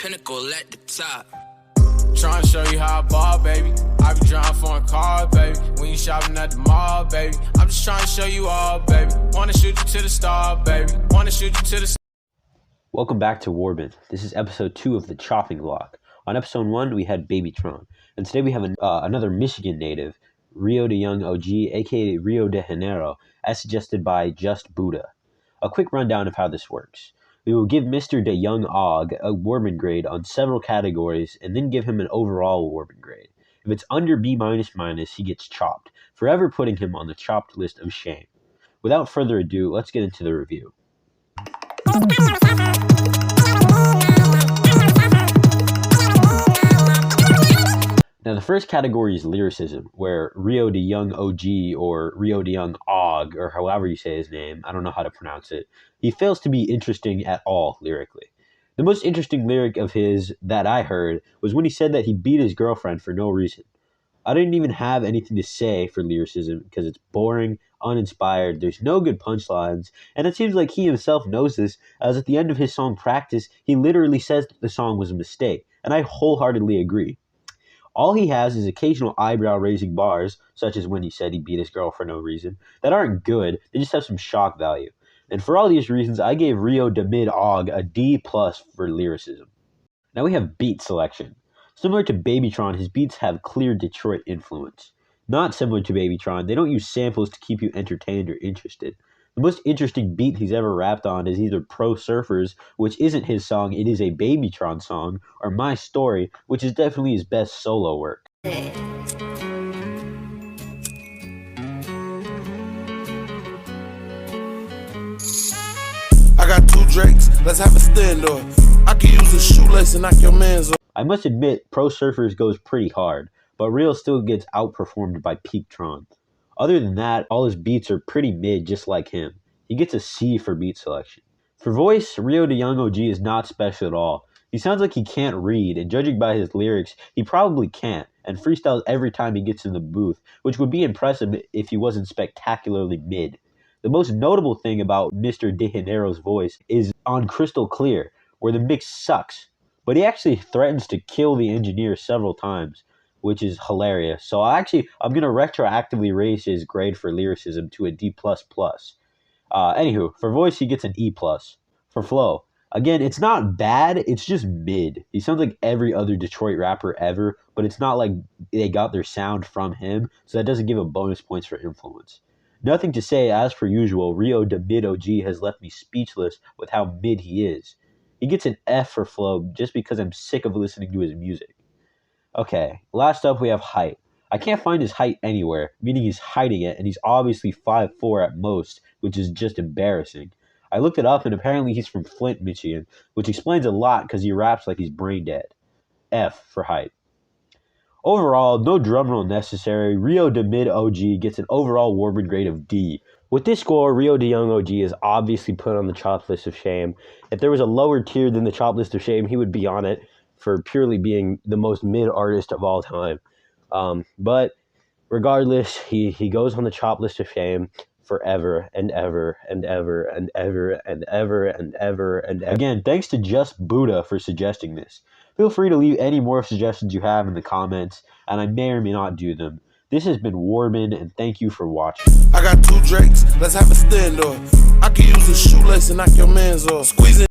pinnacle at the top. Trying to show you how I ball, baby. I be driving for a car, baby. We ain't shopping at the mall, baby. I'm just trying to show you all, baby. Wanna shoot you to the star, baby. Wanna shoot you to the star. Welcome back to Warbin. This is episode 2 of the Chopping Block. On episode 1, we had Babytron. And today we have another Michigan native, Rio de Young OG, aka Rio de Janeiro, as suggested by Just Buddha. A quick rundown of how this works. We will give Mr. De Young Og a Warbin grade on several categories and then give him an overall Warbin grade. If it's under B-, he gets chopped, forever putting him on the chopped list of shame. Without further ado, let's get into the review. Now, the first category is lyricism, where Rio de Young OG, or Rio de Young Og, or however you say his name, I don't know how to pronounce it, he fails to be interesting at all lyrically. The most interesting lyric of his that I heard was when he said that he beat his girlfriend for no reason. I didn't even have anything to say for lyricism because it's boring, uninspired, there's no good punchlines, and it seems like he himself knows this, as at the end of his song Practice, he literally says that the song was a mistake, and I wholeheartedly agree. All he has is occasional eyebrow-raising bars, such as when he said he beat his girl for no reason, that aren't good, they just have some shock value. And for all these reasons, I gave Rio de Mid Og a D+ for lyricism. Now we have beat selection. Similar to Babytron, his beats have clear Detroit influence. Not similar to Babytron, they don't use samples to keep you entertained or interested. The most interesting beat he's ever rapped on is either Pro Surfers, which isn't his song, it is a Babytron song, or My Story, which is definitely his best solo work. I got 2 Drakes, let's have a standoff. I can use a shoelace and knock your man's off. I must admit, Pro Surfers goes pretty hard, but Real still gets outperformed by Peaktron. Other than that, all his beats are pretty mid, just like him. He gets a C for beat selection. For voice, Rio de Young OG is not special at all. He sounds like he can't read, and judging by his lyrics, he probably can't, and freestyles every time he gets in the booth, which would be impressive if he wasn't spectacularly mid. The most notable thing about Mr. De Janeiro's voice is on Crystal Clear, where the mix sucks, but he actually threatens to kill the engineer several times, which is hilarious. So I'm going to retroactively raise his grade for lyricism to a D++. Anywho, for voice, he gets an E+. For flow, again, it's not bad, it's just mid. He sounds like every other Detroit rapper ever, but it's not like they got their sound from him, so that doesn't give him bonus points for influence. Nothing to say, as per usual, Rio de Mid OG has left me speechless with how mid he is. He gets an F for flow just because I'm sick of listening to his music. Okay, last up we have height. I can't find his height anywhere, meaning he's hiding it, and he's obviously 5'4" at most, which is just embarrassing. I looked it up, and apparently he's from Flint, Michigan, which explains a lot because he raps like he's brain dead. F for height. Overall, no drumroll necessary. Rio de Mid OG gets an overall Warbin grade of D. With this score, Rio de Young OG is obviously put on the chopped list of shame. If there was a lower tier than the chopped list of shame, he would be on it, for purely being the most mid artist of all time. But regardless, he goes on the chop list of shame forever and ever and ever and ever and ever and ever and ever. Again, thanks to Just Buddha for suggesting this. Feel free to leave any more suggestions you have in the comments, and I may or may not do them. This has been Warbin, and thank you for watching. I got 2 Drakes, let's have a standoff. I can use a shoelace and knock your man's off. Squeeze it.